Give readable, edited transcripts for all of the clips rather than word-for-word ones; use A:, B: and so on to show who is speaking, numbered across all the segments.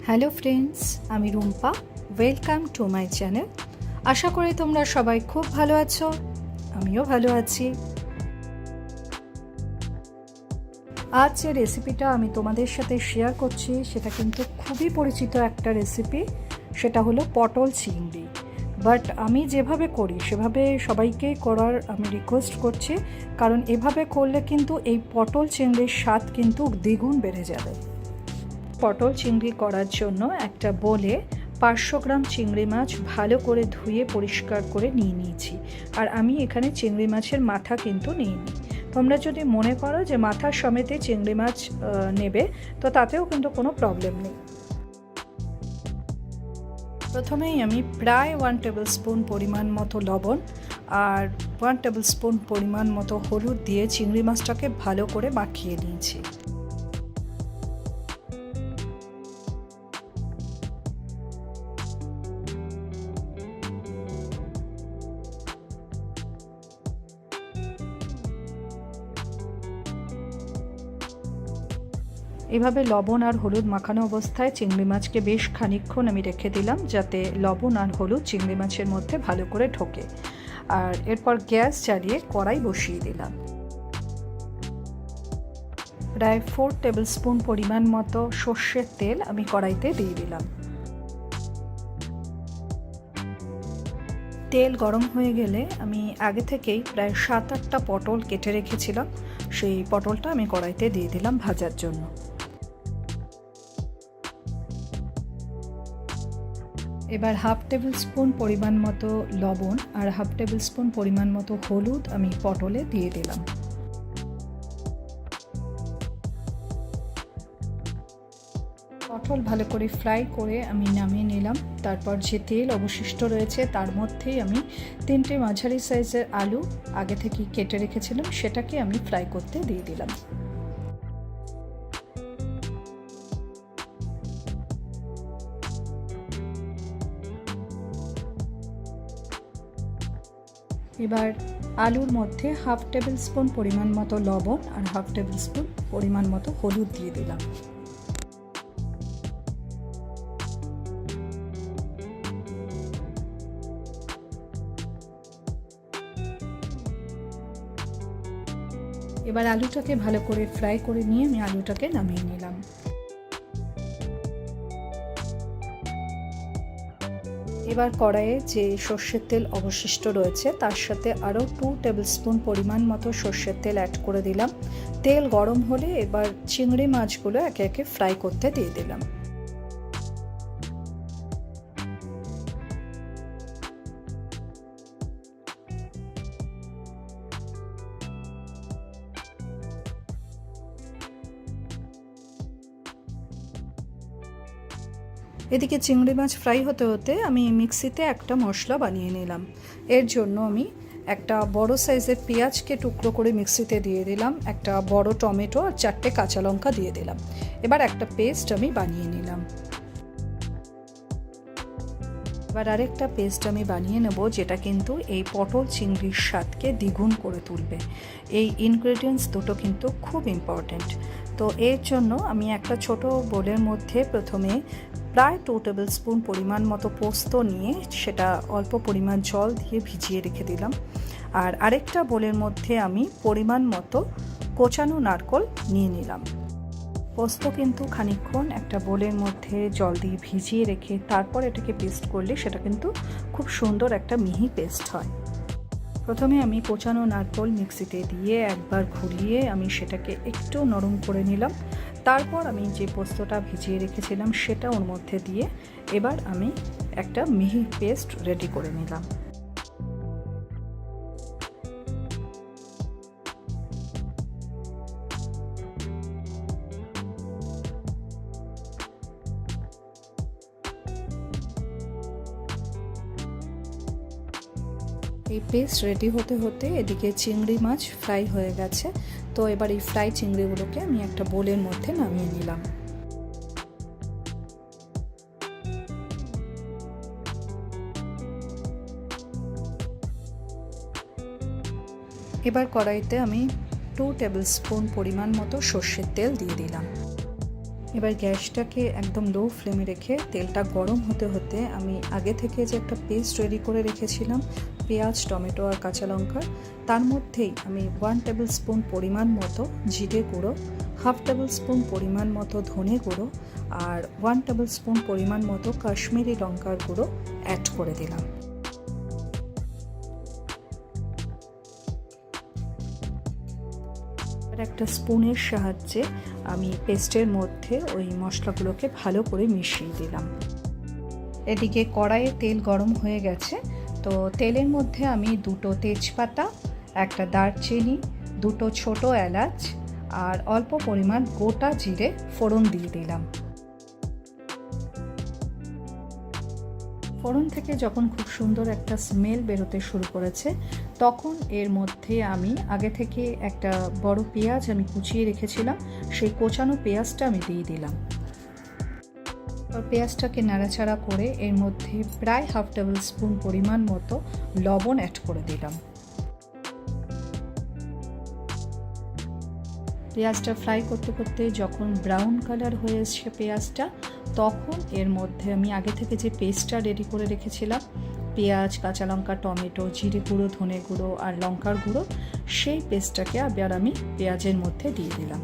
A: Hello friends, আমি Rumpa. Welcome to my channel. আশা করি তোমরা সবাই খুব ভালো আছো, আমিও ভালো আছি। আজ যে রেসিপিটা আমি তোমাদের সাথে শেয়ার করছি সেটা কিন্তু খুবই পরিচিত একটা রেসিপি, সেটা হলো পটল চিংড়ি। বাট আমি যেভাবে করি সেভাবে সবাইকেই করার আমি রিকোয়েস্ট করছি, কারণ এভাবে করলে কিন্তু এই পটল চিংড়ির স্বাদ কিন্তু দ্বিগুণ বেড়ে যাবে। পটল চিংড়ি করার জন্য একটা বোলে 500 গ্রাম চিংড়ি মাছ ভালো করে ধুয়ে পরিষ্কার করে নিয়ে নিয়েছি। আর আমি এখানে চিংড়ি মাছের মাথা কিন্তু নিইনি। তোমরা যদি মনে করো যে মাথার সমেতে চিংড়ি মাছ নেবে তো তাতেও কিন্তু কোনো প্রবলেম নেই। প্রথমেই আমি প্রায় 1 টেবিল স্পুন পরিমাণ মতো লবণ আর 1 টেবিল স্পুন পরিমাণ মতো হলুদ দিয়ে চিংড়ি মাছটাকে ভালো করে মাখিয়ে নিয়েছি। এভাবে লবণ আর হলুদ মাখানো অবস্থায় চিংড়ি মাছকে বেশ খানিকক্ষণ আমি রেখে দিলাম, যাতে লবণ আর হলুদ চিংড়ি মাছের মধ্যে ভালো করে ঢোকে। আর এরপর গ্যাস জ্বালিয়ে কড়াই বসিয়ে দিলাম। প্রায় 4 টেবিল স্পুন পরিমাণ মতো সর্ষের তেল আমি কড়াইতে দিয়ে দিলাম। তেল গরম হয়ে গেলে আমি আগে থেকেই প্রায় 7-8টা পটল কেটে রেখেছিলাম, সেই পটলটা আমি কড়াইতে দিয়ে দিলাম ভাজার জন্য। এবার 1/2 টেবিল স্পুন পরিমাণ মতো লবণ আর 1/2 টেবিল স্পুন পরিমাণ মতো হলুদ আমি পটলে দিয়ে দিলাম। পটল ভালো করে ফ্রাই করে আমি নামিয়ে নিলাম। তারপর যে তেল অবশিষ্ট রয়েছে তার মধ্যেই আমি 3টে মাঝারি সাইজের আলু আগে থেকে কেটে রেখেছিলাম, সেটাকে আমি ফ্রাই করতে দিয়ে দিলাম। এবার আলুর মধ্যে 1/2 টেবিল স্পুন পরিমাণ মতো লবণ আর 1/2 টেবিল স্পুন পরিমাণ মতো হলুদ দিয়ে দিলাম। এবার আলুটাকে ভালো করে ফ্রাই করে নিয়ে আমি আলুটাকে নামিয়ে নিলাম। এবার কড়াইয়ে যে সর্ষের তেল অবশিষ্ট রয়েছে তার সাথে আরও 2 টেবিল স্পুন পরিমাণ মতো সর্ষের তেল অ্যাড করে দিলাম। তেল গরম হলে এবার চিংড়ি মাছগুলো একে একে ফ্রাই করতে দিয়ে দিলাম। এদিকে চিংড়ি মাছ ফ্রাই হতে হতে আমি মিক্সিতে একটা মশলা বানিয়ে নিলাম। এর জন্য আমি একটা বড় সাইজের পেঁয়াজকে টুকরো করে মিক্সিতে দিয়ে দিলাম, একটা বড় টমেটো আর 4টে কাঁচা লঙ্কা দিয়ে দিলাম। এবার একটা পেস্ট আমি বানিয়ে নিলাম। এবার আরেকটা পেস্ট আমি বানিয়ে নেব, যেটা কিন্তু এই পটল চিংড়ির স্বাদকে দ্বিগুণ করে তুলবে। এই ইনগ্রেডিয়েন্টস দুটো কিন্তু খুব ইম্পর্ট্যান্ট। তো এর জন্য আমি একটা ছোট বোলের মধ্যে প্রথমে প্রায় 2 টেবিল স্পুন পরিমাণ মতো পোস্ত নিয়ে সেটা অল্প পরিমাণ জল দিয়ে ভিজিয়ে রেখে দিলাম। আর আরেকটা বোলের মধ্যে আমি পরিমাণ মতো কোচানো নারকেল নিয়ে নিলাম। পোস্ত কিন্তু খানিকক্ষণ একটা বোলের মধ্যে জল দিয়ে ভিজিয়ে রেখে তারপর এটাকে পেস্ট করলে সেটা কিন্তু খুব সুন্দর একটা মিহি পেস্ট হয়। প্রথমে আমি কোচানো নারকেল মিক্সিতে দিয়ে একবার ঘুরিয়ে আমি সেটাকে একটু নরম করে নিলাম। তারপর আমি যে পোস্তটা ভিজিয়ে রেখেছিলাম সেটা ওর মধ্যে দিয়ে এবার আমি একটা মিহি পেস্ট রেডি করে নিলাম। এই পেস্ট রেডি হতে হতে এদিকে চিংড়ি মাছ ফ্রাই হয়ে গেছে। তো এবার এই ফ্রাই চিংড়িগুলোকে আমি একটা বোলের মধ্যে নামিয়ে নিলাম। এবার কড়াইতে আমি 2 টেবিল স্পুন পরিমাণ মতো সর্ষের তেল দিয়ে দিলাম। এবার গ্যাসটাকে একদম লো ফ্লেমে রেখে তেলটা গরম হতে হতে আমি আগে থেকে যে একটা পেস্ট রেডি করে রেখেছিলাম পেঁয়াজ, টমেটো আর কাঁচা লঙ্কা, তার মধ্যেই আমি 1 টেবিল স্পুন পরিমাণ মতো জিরে গুঁড়ো, 1/2 টেবিল স্পুন পরিমাণ মতো ধনে গুঁড়ো আর 1 টেবিল স্পুন পরিমাণ মতো কাশ্মীরি লঙ্কার গুঁড়ো অ্যাড করে দিলাম। একটা স্পুনের সাহায্যে আমি পেস্টের মধ্যে ওই মশলাগুলোকে ভালো করে মিশিয়ে দিলাম। এদিকে কড়াইয়ে তেল গরম হয়ে গেছে, তো তেলের মধ্যে আমি 2টো তেজপাতা, একটা দারচিনি, 2টো ছোট এলাচ আর অল্প পরিমাণ গোটা জিরে ফোড়ন দিয়ে দিলাম। ফোড়ন থেকে যখন খুব সুন্দর একটা স্মেল বেরোতে শুরু করেছে, তখন এর মধ্যে আমি আগে থেকে একটা বড় পেঁয়াজ আমি কুচিয়ে রেখেছিলাম, সেই কোচানো পেঁয়াজটা আমি দিয়ে দিলাম। পেঁয়াজটাকে নাড়াচাড়া করে এর মধ্যে প্রায় 1/2 টেবিল স্পুন পরিমাণ মতো লবণ অ্যাড করে দিলাম। পেঁয়াজটা ফ্রাই করতে করতে যখন ব্রাউন কালার হয়ে এসছে পেঁয়াজটা, তখন এর মধ্যে আমি আগে থেকে যে পেস্টটা রেডি করে রেখেছিলাম, পেঁয়াজ, কাঁচা লঙ্কা, টমেটো, জিরে গুঁড়ো, ধনে গুঁড়ো আর লঙ্কার গুঁড়ো, সেই পেস্টটাকে আবার আমি পেঁয়াজের মধ্যে দিয়ে দিলাম।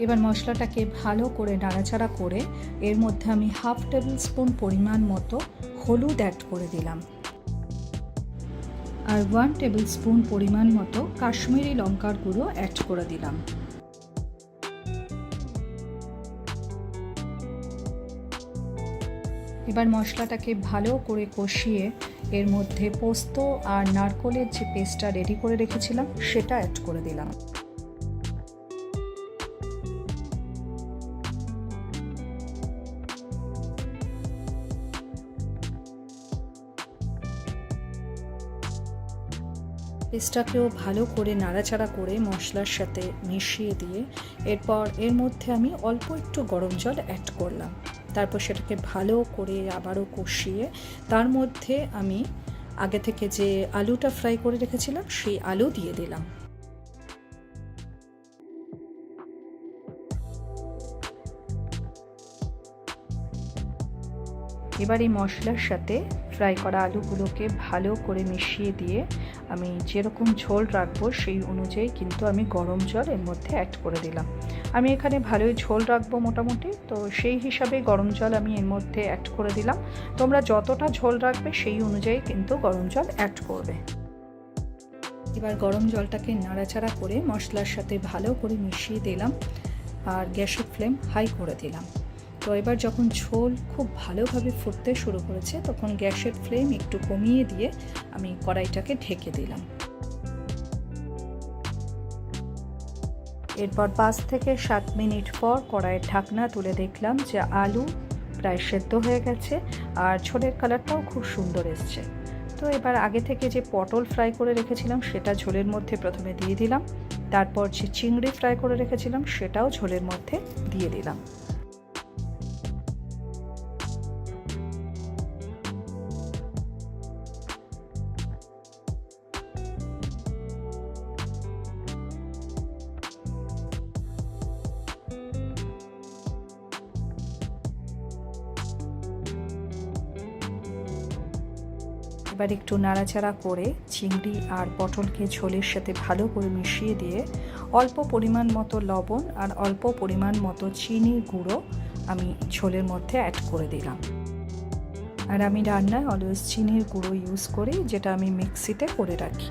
A: এবার মশলাটাকে ভালো করে নাড়াচাড়া করে এর মধ্যে আমি 1/2 টেবিল স্পুন পরিমাণ মতো হলুদ অ্যাড করে দিলাম আর 1 টেবিল স্পুন পরিমাণ মতো কাশ্মীরি লঙ্কার গুঁড়ো অ্যাড করে দিলাম। এবার মশলাটাকে ভালো করে কষিয়ে এর মধ্যে পোস্ত আর নারকোলের যে পেস্টটা রেডি করে রেখেছিলাম সেটা অ্যাড করে দিলাম। পেস্টটাকেও ভালো করে নাড়াচাড়া করে মশলার সাথে মিশিয়ে দিয়ে এরপর এর মধ্যে আমি অল্প একটু গরম জল অ্যাড করলাম। তারপর সেটাকে ভালো করে আবারও কষিয়ে তার মধ্যে আমি আগে থেকে যে আলুটা ফ্রাই করে রেখেছিলাম সেই আলু দিয়ে দিলাম। এবার এই মশলার সাথে ফ্রাই করা আলুগুলোকে ভালো করে মিশিয়ে দিয়ে আমি যেরকম ঝোল রাখবো সেই অনুযায়ী কিন্তু আমি গরম জল এর মধ্যে অ্যাড করে দিলাম। আমি এখানে ভালোই ঝোল রাখবো মোটামুটি, তো সেই হিসাবে গরম জল আমি এর মধ্যে অ্যাড করে দিলাম। তোমরা যতটা ঝোল রাখবে সেই অনুযায়ী কিন্তু গরম জল অ্যাড করবে। এবার গরম জলটাকে নাড়াচাড়া করে মশলার সাথে ভালো করে মিশিয়ে দিলাম আর গ্যাসের ফ্লেম হাই করে দিলাম। তো এবার যখন ঝোল খুব ভালোভাবে ফুটতে শুরু করেছে তখন গ্যাসের ফ্লেম একটু কমিয়ে দিয়ে আমি কড়াইটাকে ঢেকে দিলাম। এরপর 5 থেকে 7 মিনিট পর কড়াইয়ের ঢাকনা তুলে দেখলাম যে আলু প্রায় সেদ্ধ হয়ে গেছে আর ঝোলের কালারটাও খুব সুন্দর এসছে। তো এবার আগে থেকে যে পটল ফ্রাই করে রেখেছিলাম সেটা ঝোলের মধ্যে প্রথমে দিয়ে দিলাম, তারপর যে চিংড়ি ফ্রাই করে রেখেছিলাম সেটাও ঝোলের মধ্যে দিয়ে দিলাম। এবার একটু নাড়াচাড়া করে চিংড়ি আর পটলকে ঝোলের সাথে ভালো করে মিশিয়ে দিয়ে অল্প পরিমাণ মতো লবণ আর অল্প পরিমাণ মতো চিনির গুঁড়ো আমি ঝোলের মধ্যে অ্যাড করে দিলাম। আর আমি রান্নায় অলওয়েজ চিনির গুঁড়ো ইউজ করি, যেটা আমি মিক্সিতে করে রাখি।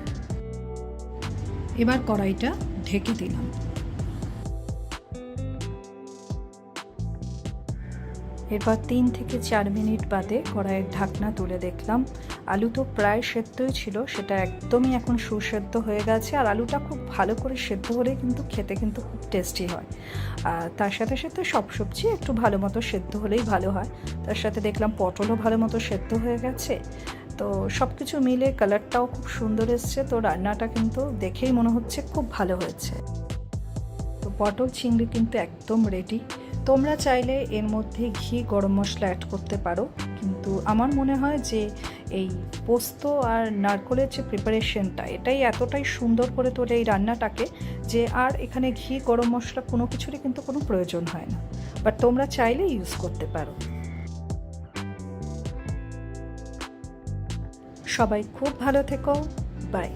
A: এবার কড়াইটা ঢেকে দিলাম। এরপর 3 থেকে 4 মিনিট বাদে কড়াইয়ের ঢাকনা তুলে দেখলাম আলু তো প্রায় সেদ্ধই ছিল, সেটা একদমই এখন সুসেদ্ধ হয়ে গেছে। আর আলুটা খুব ভালো করে সেদ্ধ হলে কিন্তু খেতে কিন্তু খুব টেস্টি হয়। আর তার সাথে সাথে সব সবজি একটু ভালো মতো সেদ্ধ হলেই ভালো হয়। তার সাথে দেখলাম পটলও ভালো মতো সেদ্ধ হয়ে গেছে। তো সব কিছু মিলে কালারটাও খুব সুন্দর এসছে। তো রান্নাটা কিন্তু দেখেই মনে হচ্ছে খুব ভালো হয়েছে। তো পটল চিংড়ি কিন্তু একদম রেডি। তোমরা চাইলে এর মধ্যে ঘি, গরম মশলা অ্যাড করতে পারো, কিন্তু আমার মনে হয় যে এই পোস্ত আর নারকোলের যে প্রিপারেশনটা, এটাই এতটাই সুন্দর করে তোলে এই রান্নাটাকে যে আর এখানে ঘি, গরম মশলা কোনো কিছুরই কিন্তু কোনো প্রয়োজন হয় না। বাট তোমরা চাইলে ইউজ করতে পারো। সবাই খুব ভালো থেকো, বাই।